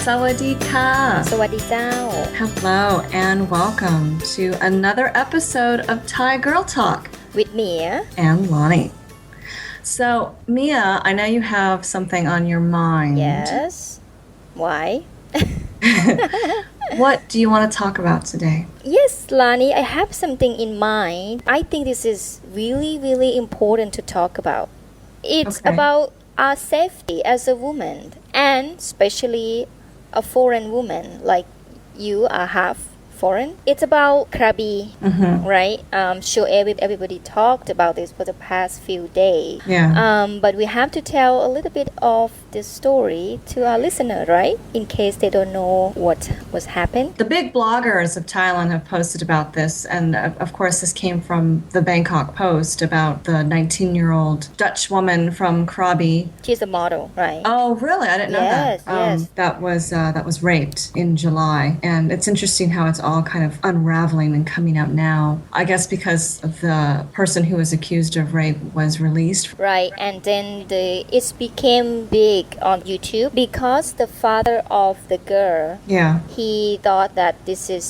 Sawadee ka. สวัสดีเจ้า Hello and welcome to another episode of Thai Girl Talk with Mia and Lonnie. So, Mia, I know you have something on your mind. Yes Why What do you want to talk about today? Yes Lani I have something in mind I think this is really important to talk about It's about our safety as a woman and especially a foreign woman like you are half foreign. It's about Krabi, right? Sure, everybody talked about this for the past few days. Yeah. But we have to tell a little bit of the story to our listener, right? In case they don't know what was happened. The big bloggers of Thailand have posted about this, and of course this came from the Bangkok Post about the 19-year-old Dutch woman from Krabi. She's a model, right? Oh, really? I didn't know that. Yes. That was raped in July, and it's interesting how it's all kind of unraveling and coming out now. I guess because the person who was accused of rape was released. Right, and then it became big on YouTube because the father of the girl, he thought that this is,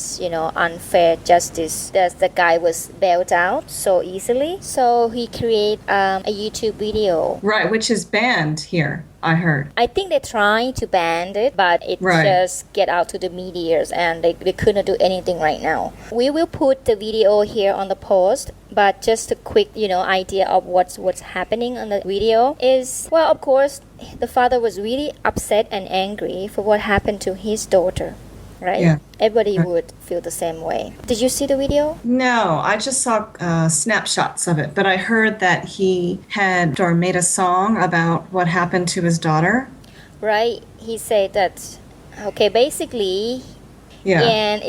unfair justice, that the guy was bailed out so easily. So he created a YouTube video. Right, which is banned here. I heard. I think they're trying to ban it, but it just get out to the media and they couldn't do anything right now. We will put the video here on the post, but just a quick, idea of what's happening on the video is, well, of course, the father was really upset and angry for what happened to his daughter. Right? Yeah. Everybody would feel the same way. Did you see the video? No, I just saw snapshots of it, but I heard that he had or made a song about what happened to his daughter. Right. He said that, basically, and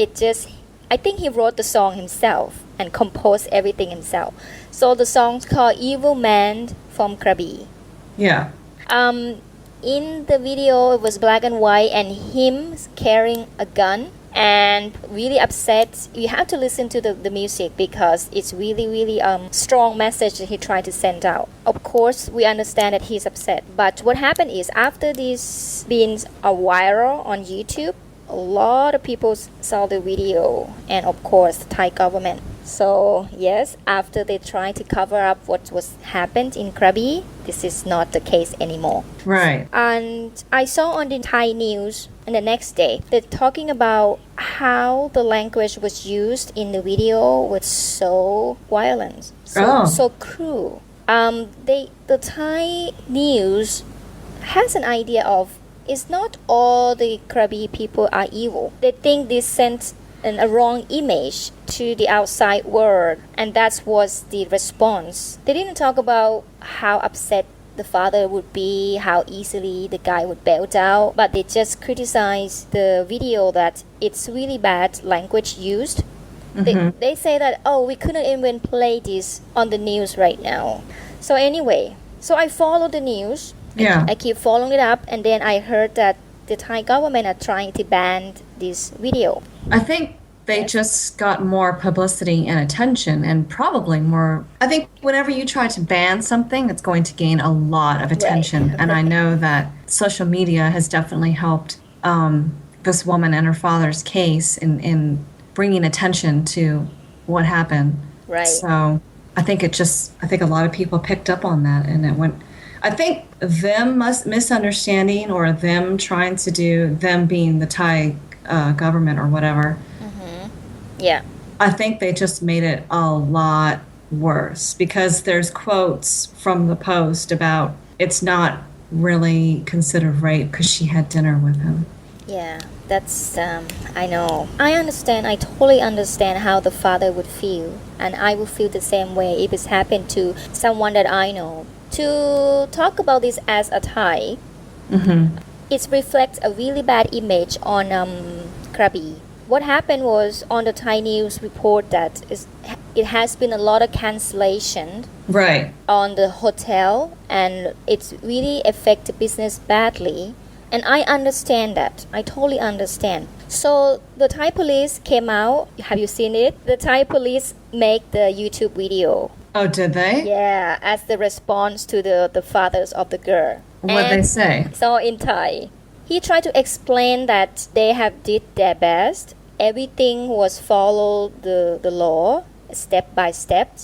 I think he wrote the song himself and composed everything himself. So the song's called Evil Man from Krabi. Yeah. In the video, it was black and white and him carrying a gun and really upset. You have to listen to the music because it's really strong message that he tried to send out. Of course, we understand that he's upset. But what happened is after this being viral on YouTube, a lot of people saw the video and of course the Thai government. So yes, after they tried to cover up what was happened in Krabi, this is not the case anymore. Right. And I saw on the Thai news on the next day, they're talking about how the language was used in the video was so violent, so cruel. The Thai news has an idea of it's not all the Krabi people are evil. They think this sent a wrong image to the outside world, and that was the response. They didn't talk about how upset the father would be, how easily the guy would bail out, but they just criticized the video that it's really bad language used. They say that, we couldn't even play this on the news right now. So anyway, I follow the news. Yeah. I keep following it up, and then I heard that the Thai government are trying to ban this video. I think they just got more publicity and attention and probably more. I think whenever you try to ban something, it's going to gain a lot of attention. Right. And I know that social media has definitely helped this woman and her father's case in bringing attention to what happened. Right. So I think a lot of people picked up on that and it went. I think them misunderstanding or them trying to do, them being the Thai government or whatever. Yeah. I think they just made it a lot worse because there's quotes from the Post about it's not really considered rape because she had dinner with him. Yeah, that's, I know. I totally understand how the father would feel, and I would feel the same way if it's happened to someone that I know. To talk about this as a Thai, it reflects a really bad image on Krabi. What happened was on the Thai news report that it has been a lot of cancellation on the hotel and it's really affected business badly. And I understand that. I totally understand. So the Thai police came out. Have you seen it? The Thai police make the YouTube video. Oh, did they? Yeah, as the response to the fathers of the girl. What'd they say? So in Thai, He tried to explain that they have did their best. Everything was followed the law step by step.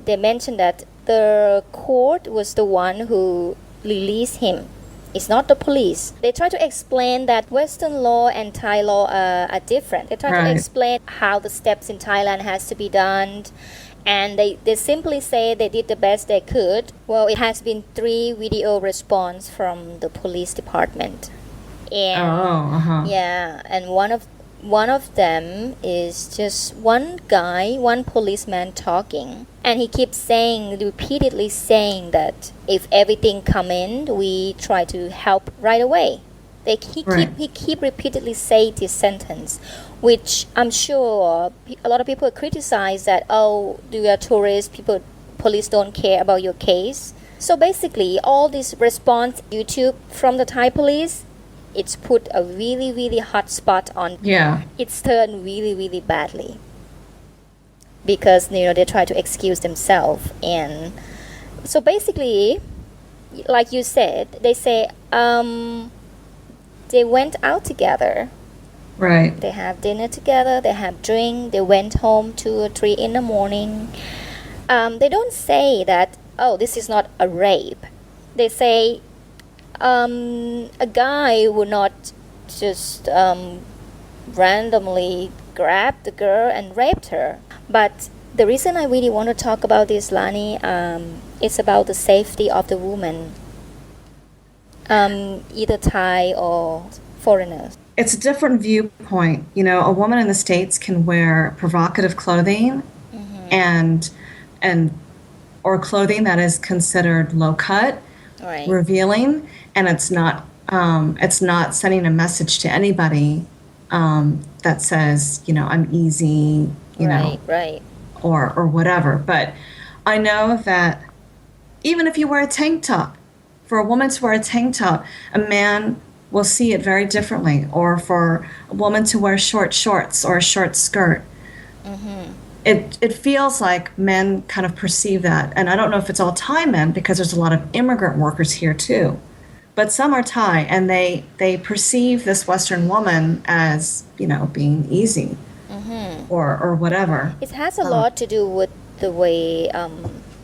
They mentioned that the court was the one who released him. It's not the police. They try to explain that Western law and Thai law are different. They try to explain how the steps in Thailand has to be done. And they simply say they did the best they could. Well, it has been 3 video response from the police department. And yeah, and one of them is just one policeman talking, and he keeps repeatedly saying that if everything come in, we try to help right away. He keep repeatedly say this sentence, which I'm sure a lot of people criticize that, oh, you are tourists, police don't care about your case. So basically, all this response YouTube from the Thai police, it's put a really, really hot spot on. Yeah. It's turned really, really badly. Because, they try to excuse themselves. And so basically, like you said, they say they went out together. Right. They have dinner together, they have drink, they went home 2 or 3 in the morning. They don't say that, oh, this is not a rape. They say, a guy would not just randomly grab the girl and raped her. But the reason I really want to talk about this, Lani, it's about the safety of the woman, either Thai or foreigners. It's a different viewpoint. A woman in the States can wear provocative clothing and or clothing that is considered low cut, revealing, and it's not sending a message to anybody that says, I'm easy, or whatever. But I know that even if you wear a tank top, for a woman to wear a tank top, a man will see it very differently. Or for a woman to wear short shorts or a short skirt. It feels like men kind of perceive that. And I don't know if it's all Thai men, because there's a lot of immigrant workers here too. But some are Thai, and they perceive this Western woman as, being easy or whatever. It has a lot to do with the way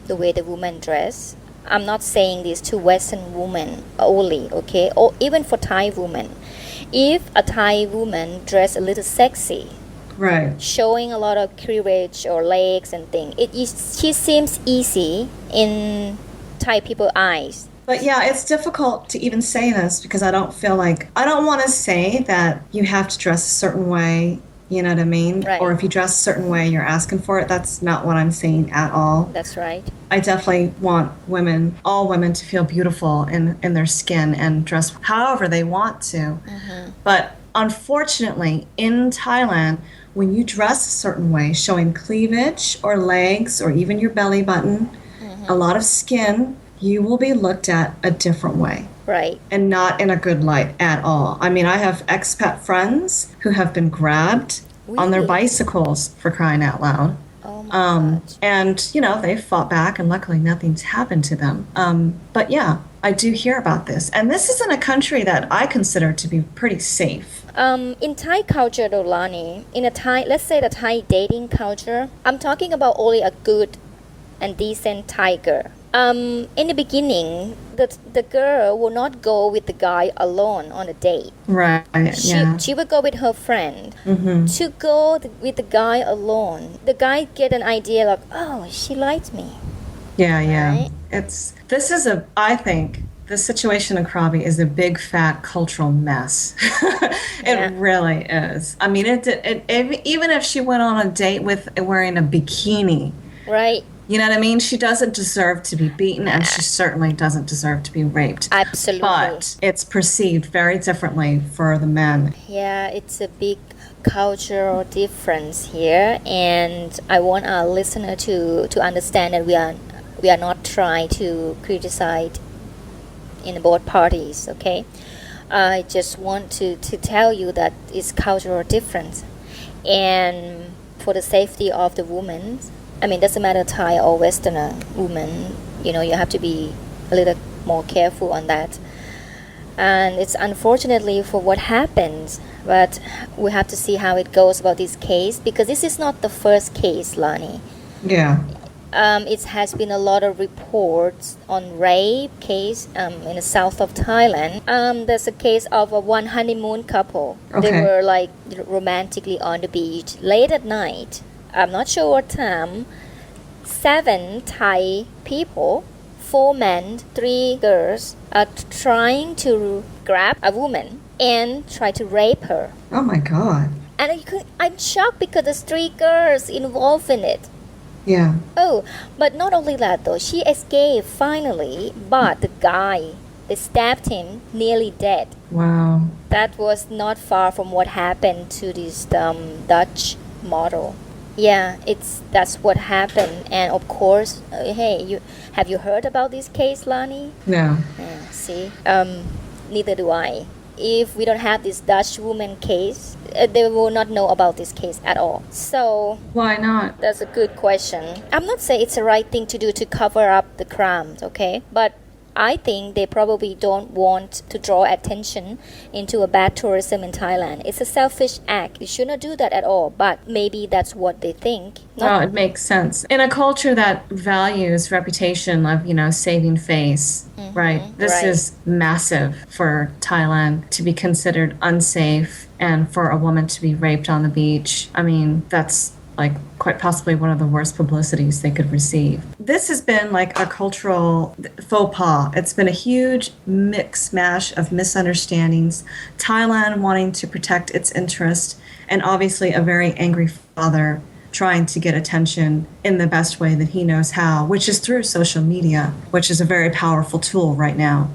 the women dress. I'm not saying this to Western women only, okay? Or even for Thai women. If a Thai woman dress a little sexy, showing a lot of cleavage or legs and things, she seems easy in Thai people's eyes. But yeah, it's difficult to even say this, because I don't want to say that you have to dress a certain way, you know what I mean? Right. Or if you dress a certain way, you're asking for it. That's not what I'm saying at all. That's right. I definitely want all women to feel beautiful in their skin and dress however they want to. But unfortunately, in Thailand, when you dress a certain way, showing cleavage or legs or even your belly button, a lot of skin, you will be looked at a different way. Right. And not in a good light at all. I mean, I have expat friends who have been grabbed on their bicycles, for crying out loud. Oh my God. And, they fought back, and luckily nothing's happened to them. But yeah, I do hear about this. And this is in a country that I consider to be pretty safe. In Thai culture, Lani, let's say the Thai dating culture, I'm talking about only a good and decent Thai girl. In the beginning, the girl will not go with the guy alone on a date. Right. She would go with her friend. To go with the guy alone, the guy get an idea like, oh, she likes me. Yeah. Right? I think the situation in Krabi is a big fat cultural mess. It really is. I mean, even if she went on a date with wearing a bikini, right? You know what I mean? She doesn't deserve to be beaten, and she certainly doesn't deserve to be raped. Absolutely. But it's perceived very differently for the men. Yeah, it's a big cultural difference here, and I want our listener to understand that we are not trying to criticize in both parties, okay? I just want to tell you that it's cultural difference, and for the safety of the women, I mean, doesn't matter Thai or Westerner woman, you have to be a little more careful on that. And it's unfortunately for what happened, but we have to see how it goes about this case, because this is not the first case, Lani. Yeah. It has been a lot of reports on rape case in the south of Thailand. There's a case of one honeymoon couple. Okay. They were like romantically on the beach late at night. I'm not sure what time. 7 Thai people, 4 men, 3 girls, are trying to grab a woman and try to rape her. Oh my God. And I'm shocked because there's 3 girls involved in it. Yeah. Oh, but not only that though, she escaped finally, but the guy, they stabbed him nearly dead. Wow. That was not far from what happened to this Dutch model. Yeah, that's what happened. And of course, hey, have you heard about this case, Lani? No. Yeah, see, neither do I. If we don't have this Dutch woman case, they will not know about this case at all. So Why not? that's a good question. I'm not saying it's the right thing to do to cover up the crimes, okay? But I think they probably don't want to draw attention into a bad tourism in Thailand. It's a selfish act. You should not do that at all. But maybe that's what they think. Well, it makes sense. In a culture that values reputation of, saving face, right? This right. is massive for Thailand to be considered unsafe and for a woman to be raped on the beach. I mean, that's like quite possibly one of the worst publicities they could receive. This has been like a cultural faux pas. It's been a huge mix mash of misunderstandings, Thailand wanting to protect its interest, and obviously a very angry father trying to get attention in the best way that he knows how, which is through social media, which is a very powerful tool right now.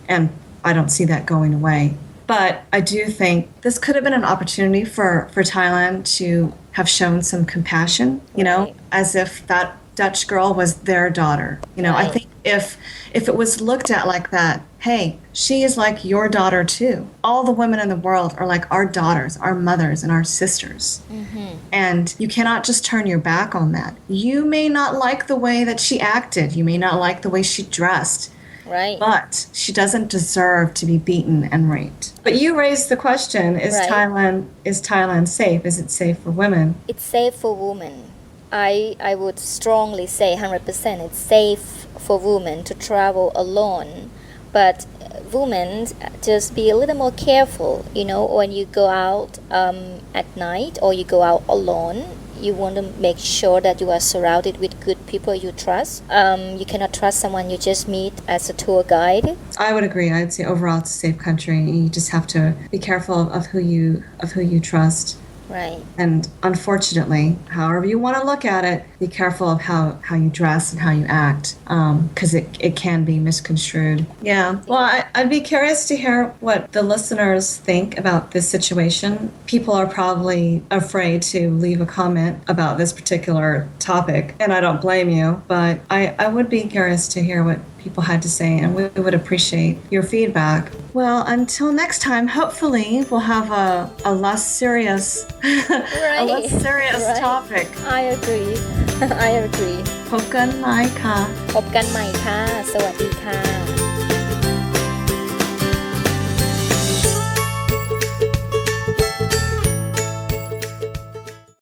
And I don't see that going away. But I do think this could have been an opportunity for Thailand to have shown some compassion, Right. as if that Dutch girl was their daughter. I Right. think if it was looked at like that, hey, she is like your daughter too. All the women in the world are like our daughters, our mothers, and our sisters. And you cannot just turn your back on that. You may not like the way that she acted. You may not like the way she dressed. Right. But she doesn't deserve to be beaten and raped. But you raised the question, is Right. Thailand safe? Is it safe for women? It's safe for women. I would strongly say 100% it's safe for women to travel alone. But women, just be a little more careful, when you go out at night or you go out alone. You want to make sure that you are surrounded with good people you trust. You cannot trust someone you just meet as a tour guide. I would agree. I'd say overall it's a safe country. You just have to be careful of who you trust. Right. And unfortunately, however you want to look at it, be careful of how you dress and how you act, because it can be misconstrued. Yeah. Well, I'd be curious to hear what the listeners think about this situation. People are probably afraid to leave a comment about this particular topic, and I don't blame you, but I would be curious to hear what people had to say, and we would appreciate your feedback. Well, until next time, hopefully we'll have a less serious, a less serious Right. topic. I agree. I agree พบกันใหม่ค่ะ พบกันใหม่ค่ะ สวัสดีค่ะ